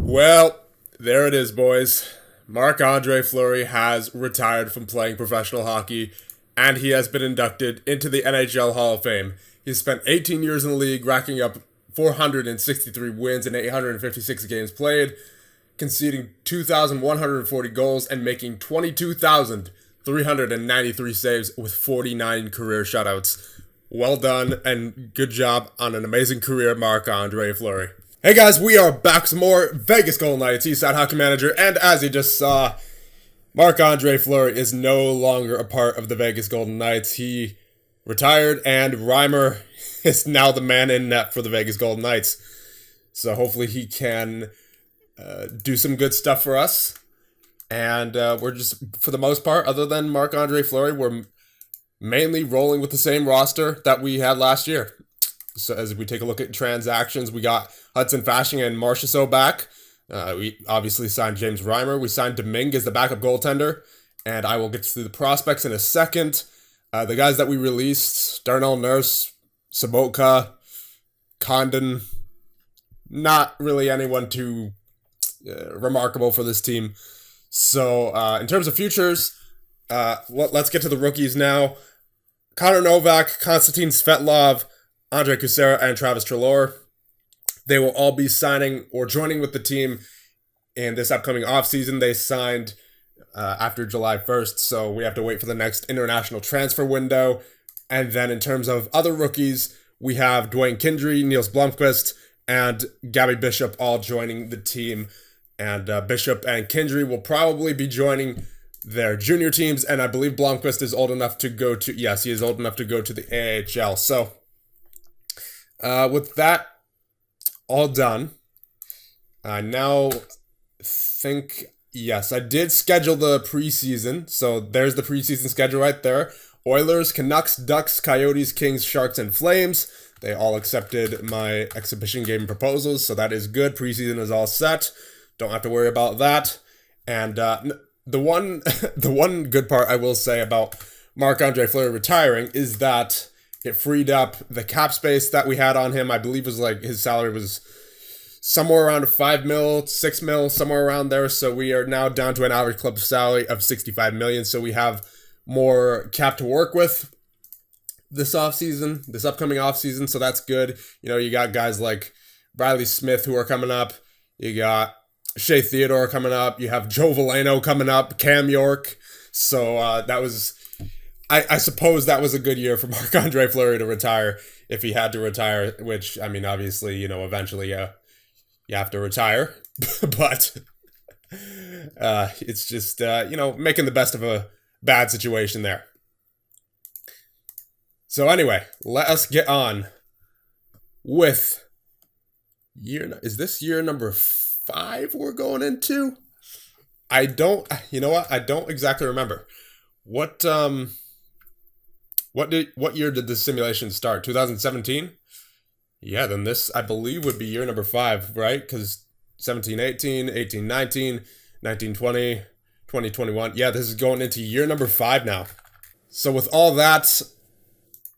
Well, there it is, boys. Marc-Andre Fleury has retired from playing professional hockey, and he has been inducted into the NHL Hall of Fame. He's spent 18 years in the league, racking up 463 wins in 856 games played, conceding 2,140 goals, and making 22,393 saves with 49 career shutouts. Well done, and good job on an amazing career, Marc-Andre Fleury. Hey guys, we are back some more Vegas Golden Knights, Eastside Hockey Manager, and as you just saw, Marc-Andre Fleury is no longer a part of the Vegas Golden Knights. He retired, and Reimer is now the man in net for the Vegas Golden Knights. So hopefully he can do some good stuff for us. And we're just, for the most part, other than Marc-Andre Fleury, we're mainly rolling with the same roster that we had last year. So as we take a look at transactions, we got Hudson Fasching and Marchessault back. We obviously signed James Reimer. We signed Domingue as the backup goaltender. And I will get to the prospects in a second. The guys that we released, Darnell Nurse, Sobotka, Condon, not really anyone too remarkable for this team. So in terms of futures, let's get to the rookies now. Connor Novak, Konstantin Svetlov, Andre Kucera, and Travis Treloar. They will all be signing or joining with the team in this upcoming offseason. They signed after July 1st, so we have to wait for the next international transfer window. And then in terms of other rookies, we have Dwayne Kindry, Niels Blomqvist, and Gabby Bishop all joining the team. And Bishop and Kindry will probably be joining their junior teams, and I believe Blomqvist is old enough to go to, yes, he is old enough to go to the AHL. So with that all done, I now think, yes, I did schedule the preseason. So there's the preseason schedule right there. Oilers, Canucks, Ducks, Coyotes, Kings, Sharks, and Flames. They all accepted my exhibition game proposals, so that is good. Preseason is all set. Don't have to worry about that. And the one good part I will say about Marc-Andre Fleury retiring is that it freed up the cap space that we had on him. I believe it was like his salary was somewhere around $5 million, $6 million, somewhere around there. So we are now down to an average club salary of $65 million. So we have more cap to work with this upcoming offseason. So that's good. You know, you got guys like Riley Smith who are coming up. You got Shea Theodore coming up. You have Joe Veleno coming up, Cam York. So that was, I suppose that was a good year for Marc-Andre Fleury to retire if he had to retire, which, I mean, obviously, you know, eventually you have to retire. But it's just, you know, making the best of a bad situation there. So anyway, let us get on with is this year number 5 we're going into? You know what? I don't exactly remember. What year did this simulation start? 2017? Yeah, then this, I believe, would be year number 5, right? Because 17-18, 18-19, 19-20, 20-21. Yeah, this is going into year number 5 now. So with all that,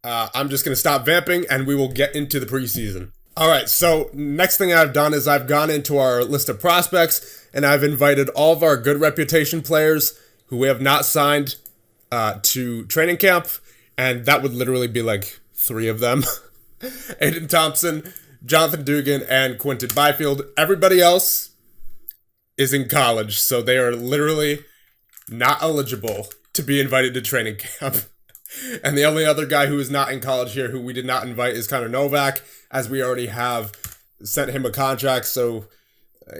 I'm just going to stop vamping and we will get into the preseason. All right, so next thing I've done is I've gone into our list of prospects and I've invited all of our good reputation players who we have not signed to training camp. And that would literally be like 3 of them. Aiden Thompson, Jonathan Dugan, and Quinton Byfield. Everybody else is in college, so they are literally not eligible to be invited to training camp. And the only other guy who is not in college here who we did not invite is Connor Novak, as we already have sent him a contract, so,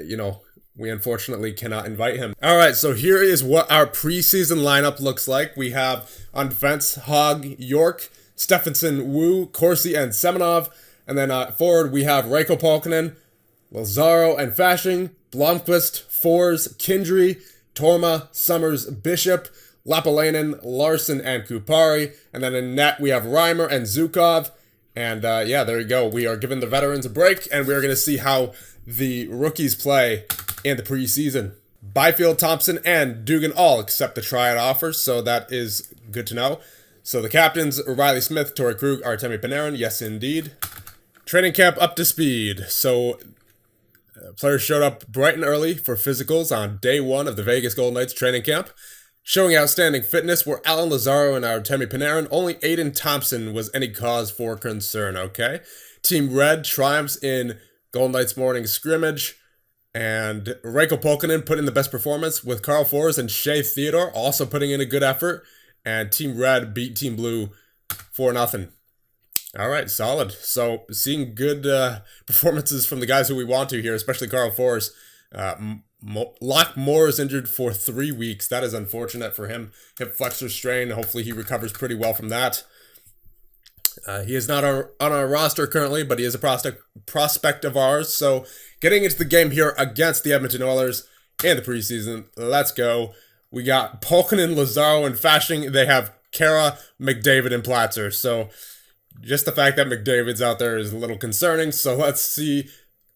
you know, we unfortunately cannot invite him. All right, so here is what our preseason lineup looks like. We have on defense, Hogg, York, Stephenson, Wu, Corsi, and Semenov. And then forward, we have Reiko Polkinen, Lazaro and Fasching, Blomqvist, Fors, Kindry, Torma, Summers, Bishop, Lapalainen, Larson, and Kupari. And then in net, we have Reimer and Zukov. And yeah, there you go. We are giving the veterans a break, and we are going to see how the rookies play in the preseason. Byfield, Thompson, and Dugan all accept the tryout offers, so that is good to know. So the captains, Riley Smith, Torrey Krug, Artemi Panarin, yes indeed. Training camp up to speed. So Players showed up bright and early for physicals on day one of the Vegas Golden Knights training camp. Showing outstanding fitness were Alan Lazaro and Artemi Panarin. Only Aiden Thompson was any cause for concern, okay? Team Red triumphs in Golden Knights morning scrimmage. And Reiko Pulkkinen put in the best performance with Carl Forrest and Shea Theodore also putting in a good effort. And Team Red beat Team Blue 4-0. All right, solid. So seeing good performances from the guys who we want to here, especially Carl Forrest. Locke Moore is injured for 3 weeks. That is unfortunate for him. Hip flexor strain. Hopefully he recovers pretty well from that. He is not on our roster currently, but he is a prospect of ours. So getting into the game here against the Edmonton Oilers in the preseason, let's go. We got Pulkkinen, Lazaro, and Fasching. They have Kara, McDavid, and Platzer. So just the fact that McDavid's out there is a little concerning. So let's see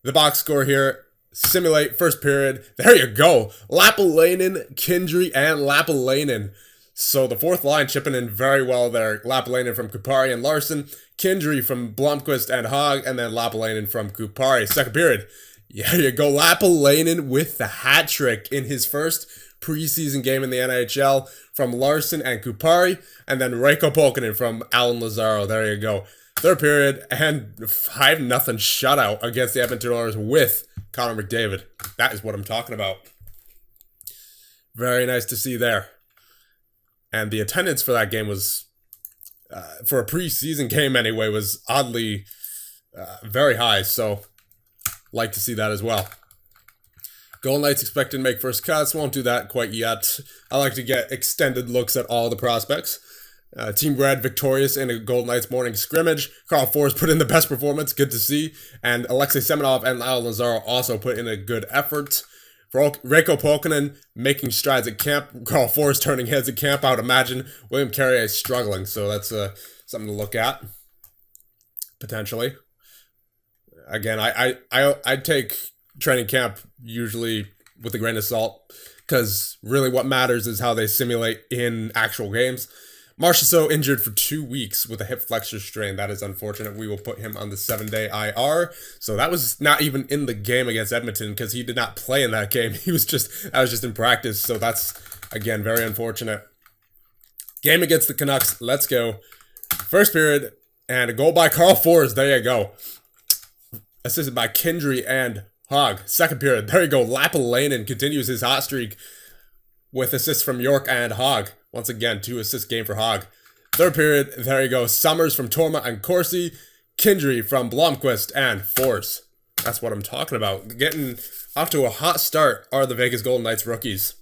the box score here. Simulate first period. There you go. Lapalainen, Kindry, and Lapalainen. So the fourth line chipping in very well there. Lapalainen from Kupari and Larson. Kindry from Blomqvist and Hogg. And then Lapalainen from Kupari. Second period. Yeah, you go. Lapalainen with the hat trick in his first preseason game in the NHL from Larson and Kupari. And then Reiko Pulkkinen from Alan Lazaro. There you go. Third period. And 5-0 shutout against the Edmonton Oilers with Connor McDavid. That is what I'm talking about. Very nice to see there. And the attendance for that game was, for a preseason game anyway, was oddly very high. So, like to see that as well. Golden Knights expected to make first cuts. Won't do that quite yet. I like to get extended looks at all the prospects. Team Red victorious in a Golden Knights morning scrimmage. Carl Forrest put in the best performance. Good to see. And Alexei Semenov and Alan Lazaro also put in a good effort. For Reiko Pulkkinen making strides at camp. Carl Forrest turning heads at camp. I would imagine William Carrier is struggling. So that's something to look at. Potentially. Again, I take training camp usually with a grain of salt. Because really what matters is how they simulate in actual games. Marchessault injured for 2 weeks with a hip flexor strain. That is unfortunate. We will put him on the 7-day IR. So that was not even in the game against Edmonton because he did not play in that game. That was just in practice. So that's, again, very unfortunate. Game against the Canucks. Let's go. First period and a goal by Carl Forrest. There you go. Assisted by Kindry and Hogg. Second period. There you go. Lapalainen continues his hot streak with assists from York and Hogg. Once again, 2 assist game for Hogg. Third period, there you go. Summers from Torma and Corsi. Kindry from Blomqvist and Force. That's what I'm talking about. Getting off to a hot start are the Vegas Golden Knights rookies.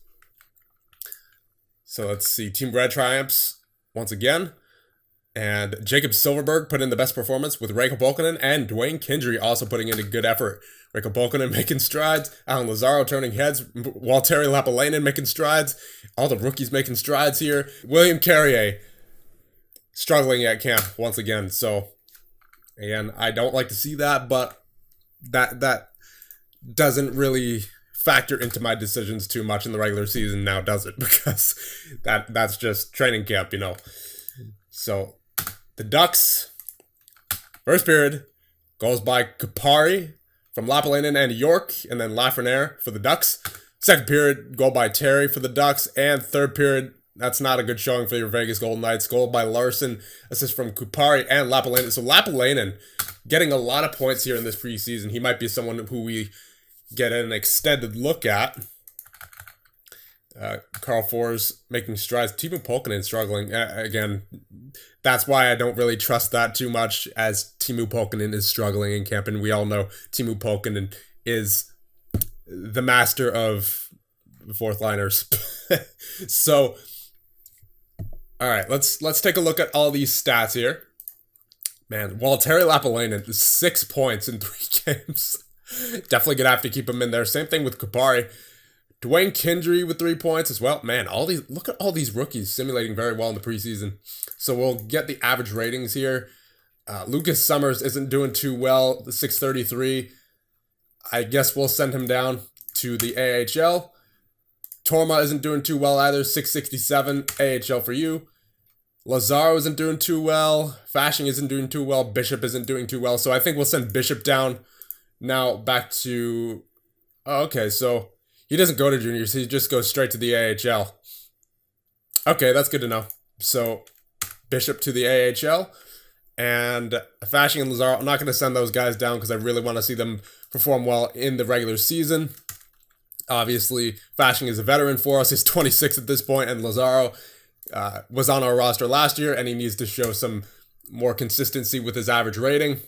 So let's see. Team Red triumphs once again. And Jacob Silverberg put in the best performance with Reiko Pulkkinen and Dwayne Kindry also putting in a good effort. Reiko Pulkkinen making strides. Alan Lazaro turning heads. Waltteri Lapalainen making strides. All the rookies making strides here. William Carrier struggling at camp once again. So, again, I don't like to see that, but that doesn't really factor into my decisions too much in the regular season now, does it? Because that's just training camp, you know. So, the Ducks, first period, goes by Kupari from Lapalainen and York, and then Lafreniere for the Ducks. Second period, goal by Terry for the Ducks, and third period, that's not a good showing for your Vegas Golden Knights. Goal by Larson, assist from Kupari and Lapalainen. So Lapalainen getting a lot of points here in this preseason. He might be someone who we get an extended look at. Carl Forrest making strides. Teemu Pulkkinen struggling. Again, that's why I don't really trust that too much, as Teemu Pulkkinen is struggling in camp, and we all know Teemu Pulkkinen is the master of fourth liners. So, all right, let's take a look at all these stats here. Man, Waltteri Lapalainen, 6 points in 3 games. Definitely gonna have to keep him in there. Same thing with Kupari. Dwayne Kindry with 3 points as well. Man, look at all these rookies simulating very well in the preseason. So we'll get the average ratings here. Lucas Summers isn't doing too well, 633. I guess we'll send him down to the AHL. Torma isn't doing too well either, 667. AHL for you. Lazaro isn't doing too well. Fasching isn't doing too well. Bishop isn't doing too well. So I think we'll send Bishop down. Now back to Oh, okay, so he doesn't go to juniors, he just goes straight to the AHL. Okay, that's good to know. So, Bishop to the AHL, and Fashing and Lazaro, I'm not going to send those guys down because I really want to see them perform well in the regular season. Obviously, Fashing is a veteran for us. He's 26 at this point, and Lazaro was on our roster last year, and he needs to show some more consistency with his average rating.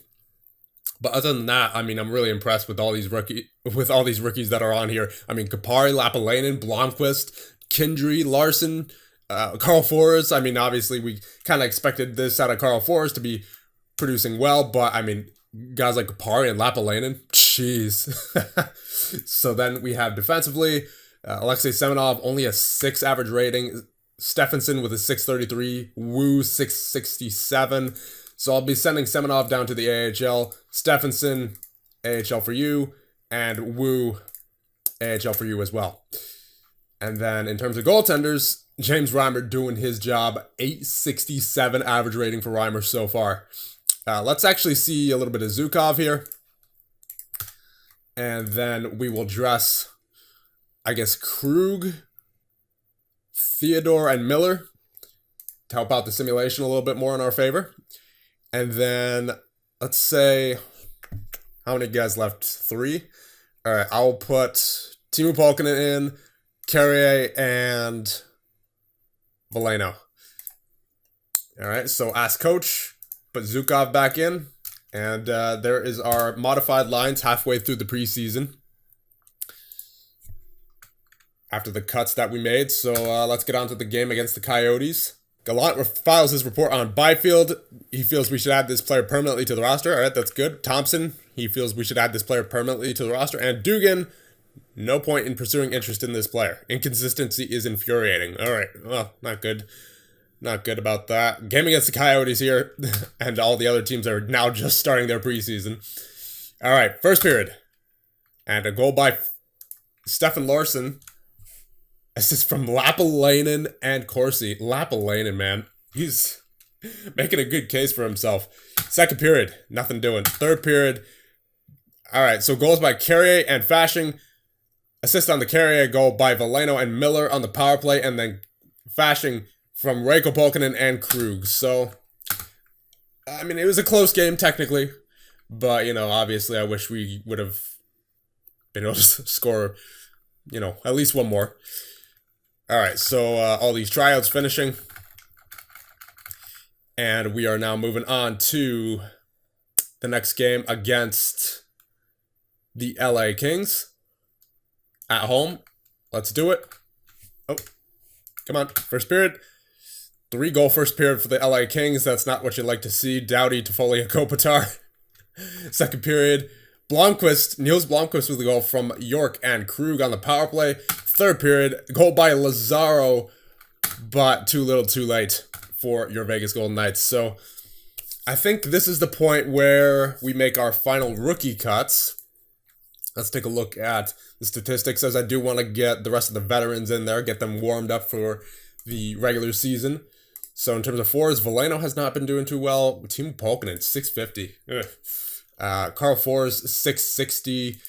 But other than that, I mean, I'm really impressed with all these rookies that are on here. I mean, Kapari, Lapalainen, Blomqvist, Kindry, Larson, Carl Forrest. I mean, obviously, we kind of expected this out of Carl Forrest to be producing well, but I mean, guys like Kapari and Lapalainen, jeez. So then we have defensively, Alexei Semenov, only a 6 average rating. Stephenson with a 633, Wu 667. So I'll be sending Semenov down to the AHL, Stephenson, AHL for you, and Wu, AHL for you as well. And then in terms of goaltenders, James Reimer doing his job, 867 average rating for Reimer so far. Let's actually see a little bit of Zukov here. And then we will dress, I guess, Krug, Theodore, and Miller to help out the simulation a little bit more in our favor. And then, let's say, how many guys left? 3? All right, I'll put Timu Polkinen in, Carrier, and Veleno. All right, so ask coach, put Zukov back in. And there is our modified lines halfway through the preseason after the cuts that we made. So let's get on to the game against the Coyotes. Gallant files his report on Byfield. He feels we should add this player permanently to the roster. All right, that's good. Thompson, he feels we should add this player permanently to the roster. And Dugan, no point in pursuing interest in this player. Inconsistency is infuriating. All right, well, not good. Not good about that. Game against the Coyotes here, and all the other teams are now just starting their preseason. All right, first period. And a goal by Stefan Larsson. Assist from Lapalainen and Corsi. Lapalainen, man. He's making a good case for himself. Second period, nothing doing. Third period. All right, so goals by Carrier and Fashing. Assist on the Carrier goal by Veleno and Miller on the power play, and then Fashing from Reiko Polkinen and Krug. So, I mean, it was a close game technically, but, you know, obviously I wish we would have been able to score, you know, at least one more. All right, so all these tryouts finishing. And we are now moving on to the next game against the LA Kings at home. Let's do it. Oh, come on, first period. 3-goal first period for the LA Kings. That's not what you'd like to see. Doughty, Toffoli, and Kopitar. Second period. Niels Blomqvist with the goal from York and Krug on the power play. Third period. Goal by Lazaro, but too little too late for your Vegas Golden Knights. So I think this is the point where we make our final rookie cuts. Let's take a look at the statistics, as I do want to get the rest of the veterans in there, get them warmed up for the regular season. So in terms of forwards, Veleno has not been doing too well. Timu Polkinen, 650. Carl Forrest, 660.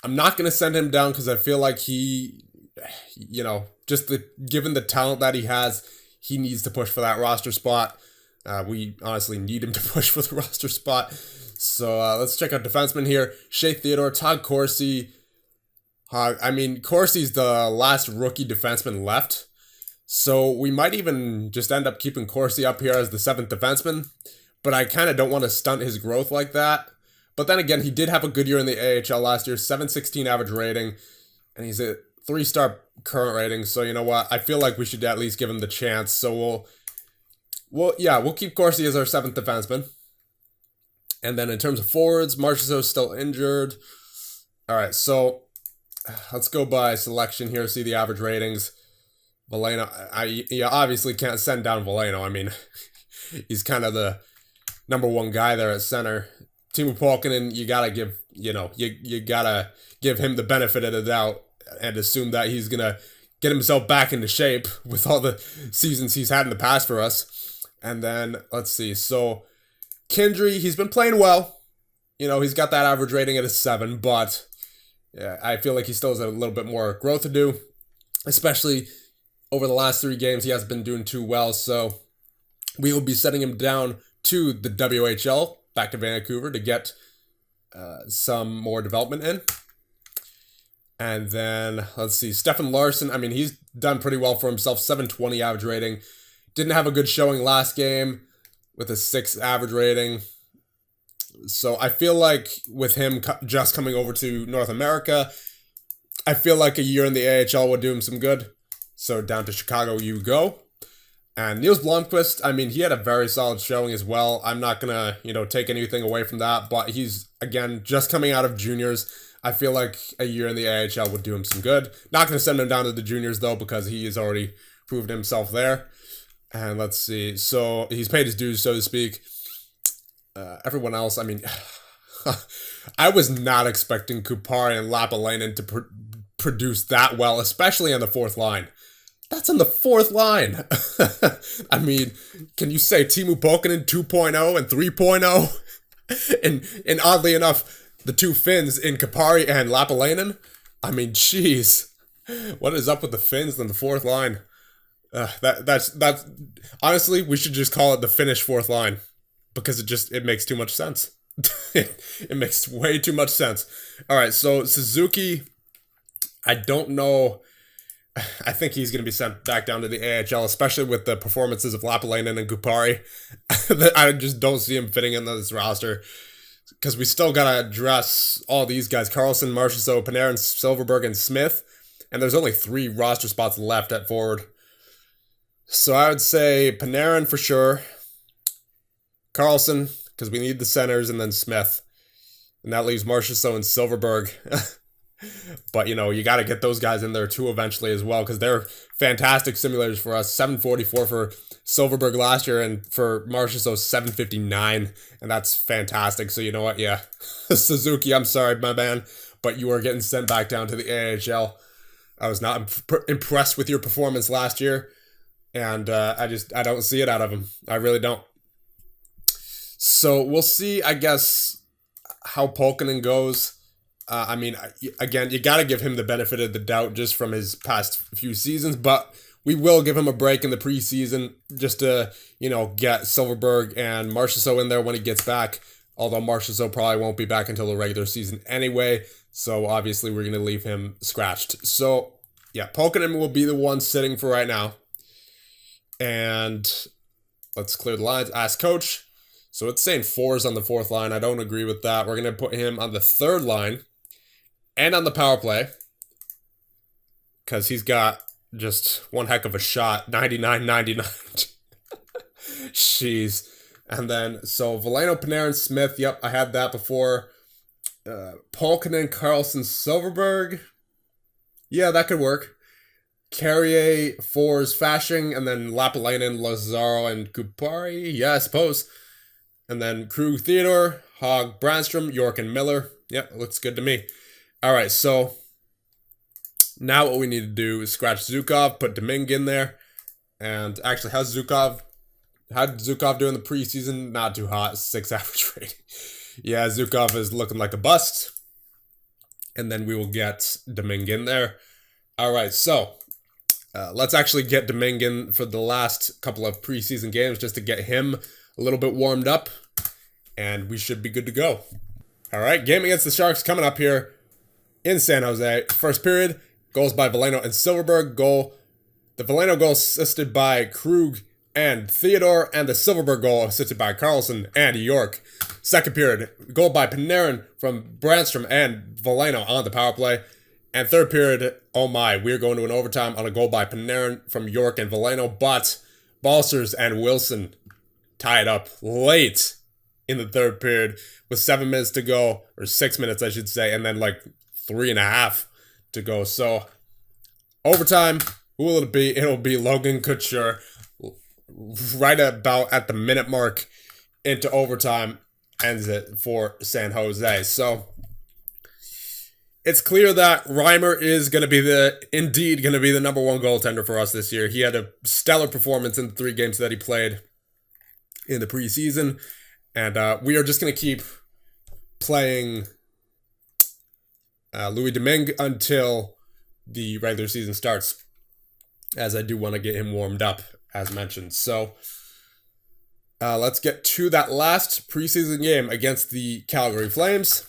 I'm not going to send him down because I feel like he, you know, given the talent that he has, he needs to push for that roster spot. We honestly need him to push for the roster spot. So let's check out defensemen here. Shea Theodore, Todd Corsi. I mean, Corsi's the last rookie defenseman left. So we might even just end up keeping Corsi up here as the 7th defenseman. But I kind of don't want to stunt his growth like that. But then again, he did have a good year in the AHL last year. 716 average rating. And he's a 3-star current rating. So you know what? I feel like we should at least give him the chance. So we'll keep Corsi as our 7th defenseman. And then in terms of forwards, Marchessault's still injured. All right, so let's go by selection here, see the average ratings. Veleno, you obviously can't send down Veleno. I mean, he's kind of the number one guy there at center. Timu Polkinen, you gotta give, you gotta give him the benefit of the doubt and assume that he's gonna get himself back into shape with all the seasons he's had in the past for us. And then let's see, so Kindry, he's been playing well. You know, he's got that average rating at a 7, but Yeah, I feel like he still has a little bit more growth to do, especially over the last 3 games. He hasn't been doing too well, so we will be sending him down to the WHL, back to Vancouver, to get some more development in. And then, let's see, Stefan Larsson, I mean, he's done pretty well for himself, 720 average rating. Didn't have a good showing last game with a 6 average rating. So I feel like with him just coming over to North America, I feel like a year in the AHL would do him some good. So down to Chicago you go. And Niels Blomqvist, I mean, he had a very solid showing as well. I'm not going to, take anything away from that. But he's, again, just coming out of juniors. I feel like a year in the AHL would do him some good. Not going to send him down to the juniors, though, because he has already proved himself there. And let's see. So he's paid his dues, so to speak. Everyone else, I mean, I was not expecting Kupari and Lapalainen to produce that well, especially on the fourth line. That's on the fourth line. I mean, can you say Timu Pokkanen 2.0 and 3.0? And oddly enough, the two Finns in Kupari and Lapalainen? I mean, jeez. What is up with the Finns in the fourth line? That's honestly, we should just call it the Finnish fourth line. Because it makes too much sense. It makes way too much sense. All right, so Suzuki, I don't know. I think he's going to be sent back down to the AHL, especially with the performances of Lapalainen and Kupari. I just don't see him fitting in this roster. Because we still got to address all these guys. Carlson, Marchessault, Panarin, Silverberg, and Smith. And there's only 3 roster spots left at forward. So I would say Panarin for sure. Carlson, because we need the centers, and then Smith. And that leaves Marchessault and Silverberg. But, you got to get those guys in there too eventually as well, because they're fantastic simulators for us. 744 for Silverberg last year, and for Marchessault, 759. And that's fantastic. So you know what? Yeah. Suzuki, I'm sorry, my man, but you are getting sent back down to the AHL. I was not impressed with your performance last year. And I don't see it out of him. I really don't. So we'll see, I guess, how Pokkanen goes. I mean, again, you got to give him the benefit of the doubt just from his past few seasons, but we will give him a break in the preseason just to, get Silverberg and Marchessault in there when he gets back, although Marchessault probably won't be back until the regular season anyway, so obviously we're going to leave him scratched. So, yeah, Pokkanen will be the one sitting for right now. And let's clear the lines. Ask coach. So it's saying 4s on the fourth line. I don't agree with that. We're going to put him on the third line and on the power play because he's got just one heck of a shot. 99-99. Jeez. And then, so Veleno, Panarin, Smith. Yep, I had that before. Pokkanen, Carlson, Silverberg. Yeah, that could work. Carrier, 4s, Fashing, and then Lapalainen, Lazaro, and Kupari. Yeah, I suppose. And then Krug, Theodore, Hogg, Brandstrom, York, and Miller. Yep, looks good to me. All right, so now what we need to do is scratch Zukov, put Domingue in there. And actually, how did Zukov do in the preseason? Not too hot, 6 average rating. Yeah, Zukov is looking like a bust. And then we will get Domingue in there. All right, so let's actually get Domingue in for the last couple of preseason games just to get him a little bit warmed up, and we should be good to go. All right, game against the Sharks coming up here in San Jose. First period, goals by Veleno and Silverberg. The Veleno goal assisted by Krug and Theodore, and the Silverberg goal assisted by Carlson and York. Second period, goal by Panarin from Brandstrom and Veleno on the power play. And third period, oh my, we're going to an overtime on a goal by Panarin from York and Veleno, but Balcers and Wilson tied up late in the third period with 7 minutes to go, or 6 minutes, I should say, and then like 3.5 to go. So, overtime, who will it be? It'll be Logan Couture right about at the minute mark into overtime, ends it for San Jose. So, it's clear that Reimer is going to be the number 1 goaltender for us this year. He had a stellar performance in the 3 games that he played in the preseason, and we are just going to keep playing Louis Domingue until the regular season starts, as I do want to get him warmed up, as mentioned. So let's get to that last preseason game against the Calgary Flames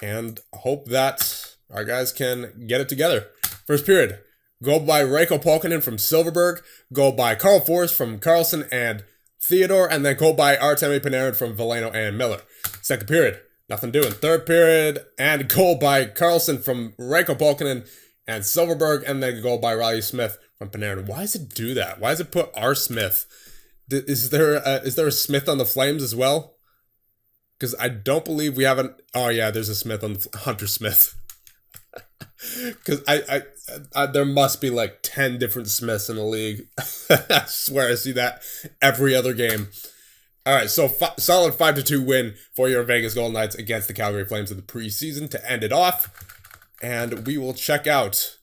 and hope that our guys can get it together. First period, goal by Reiko Polkinen from Silverberg, goal by Carl Forrest from Carlson and Theodore, and then goal by Artemi Panarin from Veleno and Miller. Second period, nothing doing. Third period, and goal by Carlson from Reiko Polkinen and Silverberg, and then goal by Riley Smith from Panarin. Why does it do that? Why does it put R. Smith? Is there a Smith on the Flames as well? Because I don't believe we haven't. Oh yeah, there's a Smith on the Hunter Smith. Because I there must be like 10 different Smiths in the league. I swear I see that every other game. All right, so solid 5-2 win for your Vegas Golden Knights against the Calgary Flames in the preseason to end it off. And we will check out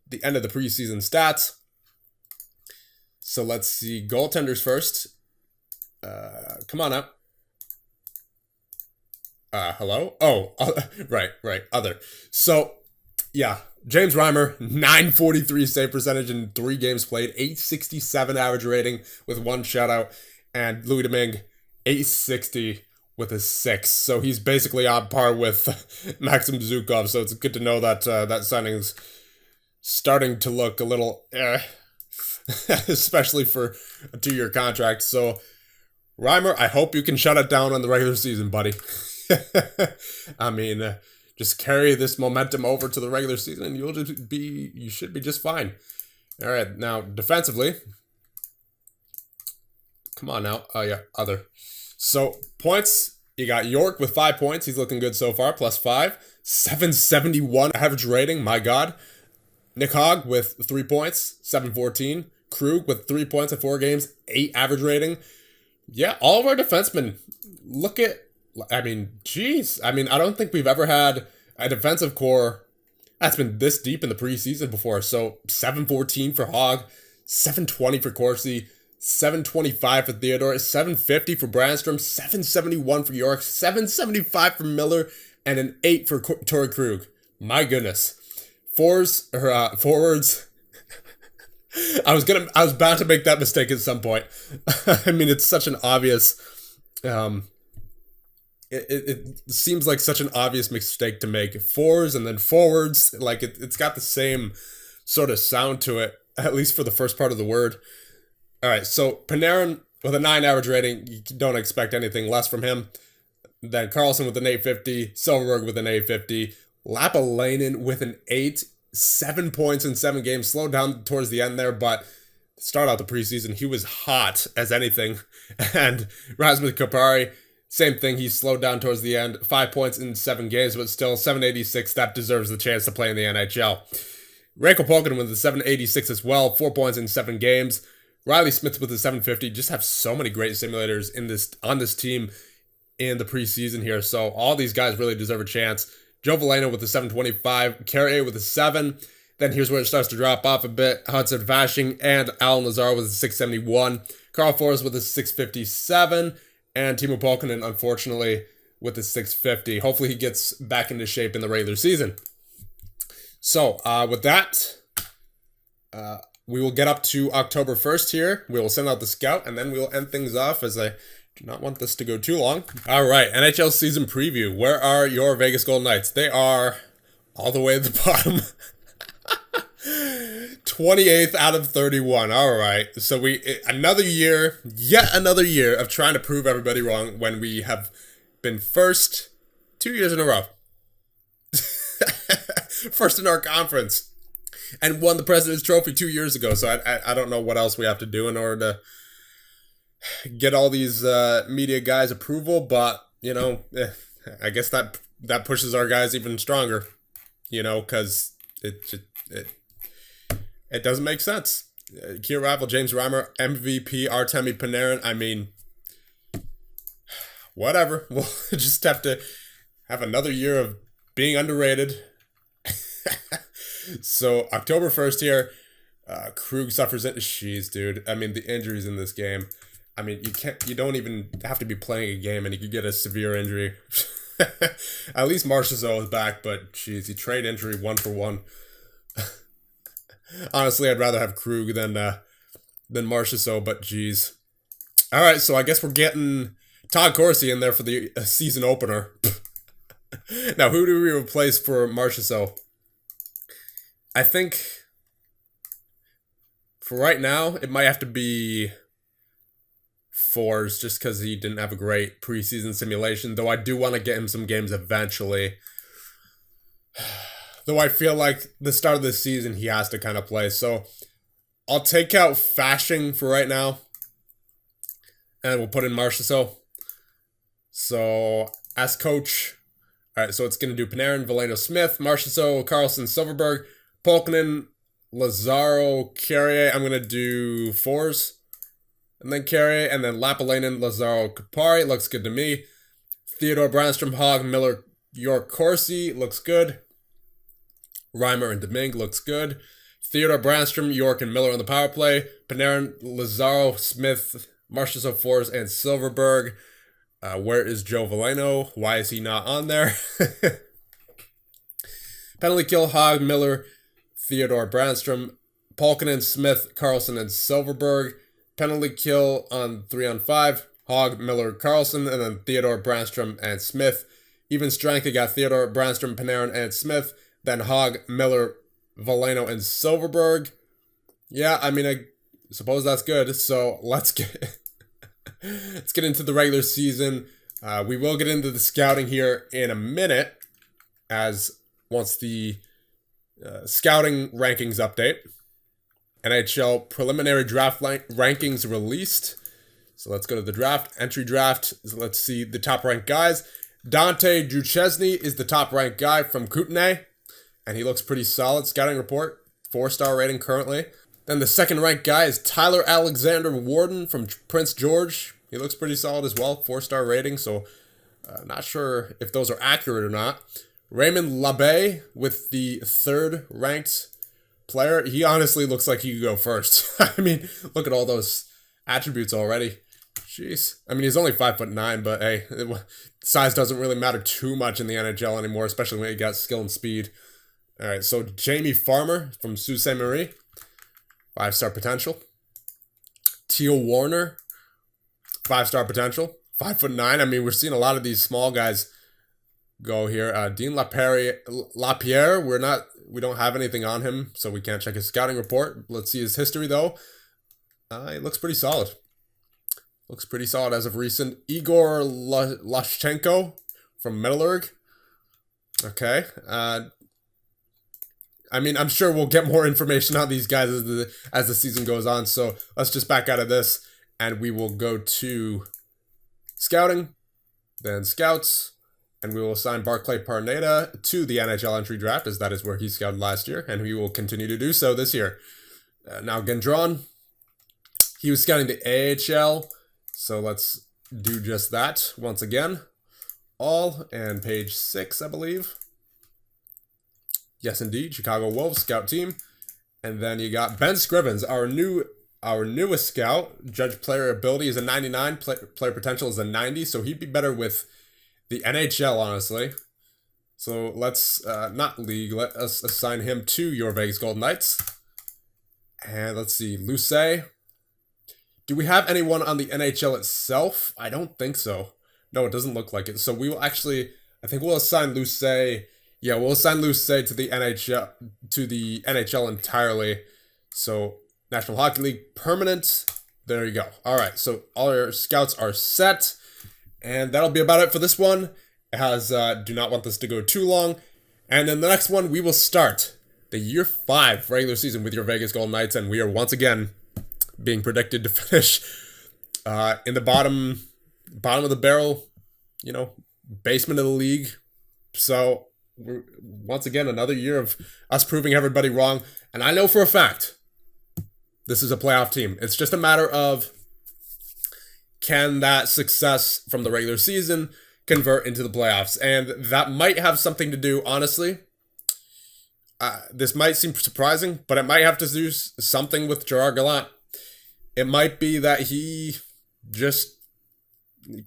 the end of the preseason stats. So let's see, goaltenders first. Come on up. Hello? Oh, right, other. So, yeah, James Reimer, 943 save percentage in 3 games played, 867 average rating with 1 shutout, and Louis Domingue, 860 with a 6. So he's basically on par with Maxim Zhukov, so it's good to know that that signing's starting to look a little especially for a 2-year contract. So, Reimer, I hope you can shut it down on the regular season, buddy. I mean, just carry this momentum over to the regular season, you should be just fine. All right, now defensively, come on now. Oh yeah, other. So points, you got York with 5 points. He's looking good so far, +5, 771 average rating. My God. Nick Hogg with 3 points, 714. Krug with 3 points in 4 games, 8 average rating. Yeah, all of our defensemen look at. I mean, geez. I mean, I don't think we've ever had a defensive core that's been this deep in the preseason before. So 714 for Hogg, 720 for Corsi, 725 for Theodore, 750 for Brandstrom, 771 for York, 775 for Miller, and an 8 for Torrey Krug. My goodness. Forwards. I was bound to make that mistake at some point. I mean, it's such an obvious. It seems like such an obvious mistake to make. Fours and then forwards, like it's got the same sort of sound to it, at least for the first part of the word. All right, so Panarin with a 9 average rating, you don't expect anything less from him. Then Carlson with an 850, Silverberg with an 850, Lapalainen with an 8, 7 points in 7 games. Slowed down towards the end there, but start out the preseason, he was hot as anything. And Rasmus Kupari, same thing, he slowed down towards the end. 5 points in 7 games, but still 786. That deserves the chance to play in the NHL. Reiko Polkinen with a 786 as well. 4 points in 7 games. Riley Smith with a 750. Just have so many great simulators on this team in the preseason here. So all these guys really deserve a chance. Joe Veleno with a 725. Carrier with a 7. Then here's where it starts to drop off a bit. Hudson Fashing and Alan Lazar with a 671. Carl Forrest with a 657. And Timo Polkinen, unfortunately, with a 650. Hopefully he gets back into shape in the regular season. So, with that, we will get up to October 1st here. We will send out the scout, and then we will end things off, as I do not want this to go too long. All right, NHL season preview. Where are your Vegas Golden Knights? They are all the way at the bottom. 28th out of 31. All right. So yet another year of trying to prove everybody wrong when we have been first 2 years in a row. First in our conference. And won the President's Trophy 2 years ago. So I don't know what else we have to do in order to get all these media guys' approval. But, I guess that pushes our guys even stronger, because it doesn't make sense. Key rival James Reimer, MVP Artemi Panarin. I mean, whatever. We'll just have to have another year of being underrated. So October 1st here, Krug suffers it. Jeez, dude. I mean, the injuries in this game. I mean, you don't even have to be playing a game and you could get a severe injury. At least Marchessault is back, but jeez, he trade injury 1-for-1. Honestly, I'd rather have Krug than Marchessault, but jeez. All right, so I guess we're getting Todd Corsi in there for the season opener. Now, who do we replace for Marchessault? I think for right now, it might have to be Fours, just because he didn't have a great preseason simulation, though I do want to get him some games eventually. Though I feel like the start of the season, he has to kind of play. So I'll take out Fashing for right now, and we'll put in Marchessault. So as coach, all right, so it's going to do Panarin, Veleno, Smith, Marchessault, Carlson, Silverberg, Polkinen, Lazaro, Carrier. I'm going to do Fours. And then Carrier, and then Lapalainen, Lazaro, Kupari. Looks good to me. Theodore, Brandstrom, Hogg, Miller, York, Corsi. Looks good. Reimer and Domingue. Looks good. Theodore, Brandstrom, York, and Miller on the power play. Panarin, Lazaro, Smith, Marchessault, Fours, and Silverberg. Where is Joe Veleno? Why is he not on there? Penalty kill, Hogg, Miller, Theodore, Brandstrom, Polkinen, Smith, Carlson, and Silverberg. Penalty kill on 3-on-5, Hogg, Miller, Carlson, and then Theodore, Brandstrom, and Smith. Even strength, you got Theodore, Brandstrom, Panarin, and Smith. Then Hogg, Miller, Veleno, and Silverberg. Yeah, I mean, I suppose that's good. So let's get into the regular season. We will get into the scouting here in a minute, as once the scouting rankings update. NHL preliminary draft rankings released. So let's go to the draft. Entry draft. Let's see the top ranked guys. Dante Duchesne is the top ranked guy from Kootenay, and he looks pretty solid. Scouting report, 4-star rating currently. Then the second ranked guy is Tyler Alexander Warden from Prince George. He looks pretty solid as well, 4-star rating. So not sure if those are accurate or not. Raymond Labbé with the third ranked player. He honestly looks like he could go first. I mean, look at all those attributes already. Jeez. I mean, he's only 5'9", but hey, size doesn't really matter too much in the NHL anymore, especially when you got skill and speed. All right, so Jamie Farmer from Sault Ste. Marie, 5-star potential. Teal Warner, 5-star potential, 5'9". I mean, we're seeing a lot of these small guys go here. Dean Lapierre, we don't have anything on him, so we can't check his scouting report. Let's see his history, though. It looks pretty solid. Looks pretty solid as of recent. Igor Lashchenko from Metallurg. Okay. I mean, I'm sure we'll get more information on these guys as the season goes on, so let's just back out of this, and we will go to scouting, then scouts, and we will assign Barclay Parneda to the NHL entry draft, as that is where he scouted last year, and he will continue to do so this year. Now, Gendron, he was scouting the AHL, so let's do just that once again. All, and page 6, I believe. Yes, indeed, Chicago Wolves scout team. And then you got Ben Scrivens, our newest scout. Judge player ability is a 99, player potential is a 90, so he'd be better with the NHL, honestly. So let's, not league, let us assign him to your Vegas Golden Knights. And let's see, Luce. Do we have anyone on the NHL itself? I don't think so. No, it doesn't look like it. So we will actually, I think we'll assign Luce. Yeah, we'll assign Luce to the NHL entirely. So National Hockey League permanent. There you go. All right, so all our scouts are set. And that'll be about it for this one. It has, do not want this to go too long. And then the next one, we will start the Year 5 regular season with your Vegas Golden Knights. And we are once again being predicted to finish in the bottom of the barrel, basement of the league. So, once again, another year of us proving everybody wrong. And I know for a fact, this is a playoff team. It's just a matter of, can that success from the regular season convert into the playoffs? And that might have something to do, honestly. This might seem surprising, but it might have to do something with Gerard Gallant. It might be that he just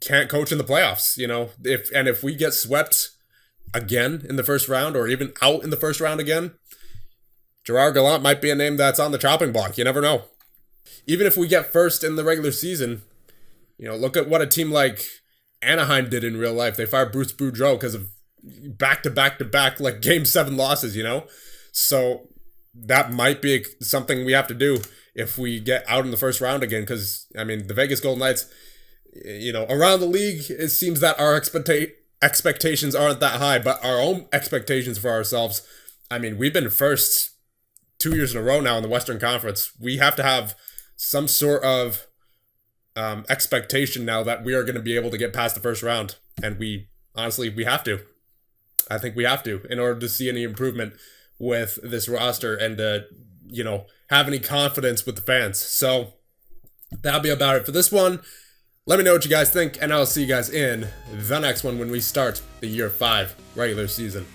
can't coach in the playoffs. You know, if we get swept again in the first round, or even out in the first round again, Gerard Gallant might be a name that's on the chopping block. You never know. Even if we get first in the regular season, you know, look at what a team like Anaheim did in real life. They fired Bruce Boudreau because of back-to-back like Game 7 losses, you know? So that might be something we have to do if we get out in the first round again, because, I mean, the Vegas Golden Knights, you know, around the league, it seems that our expectations aren't that high, but our own expectations for ourselves, I mean, we've been first 2 years in a row now in the Western Conference. We have to have some sort of expectation now that we are going to be able to get past the first round. And we have to. I think we have to, in order to see any improvement with this roster and, you know, have any confidence with the fans. So that'll be about it for this one. Let me know what you guys think, and I'll see you guys in the next one when we start the Year 5 regular season.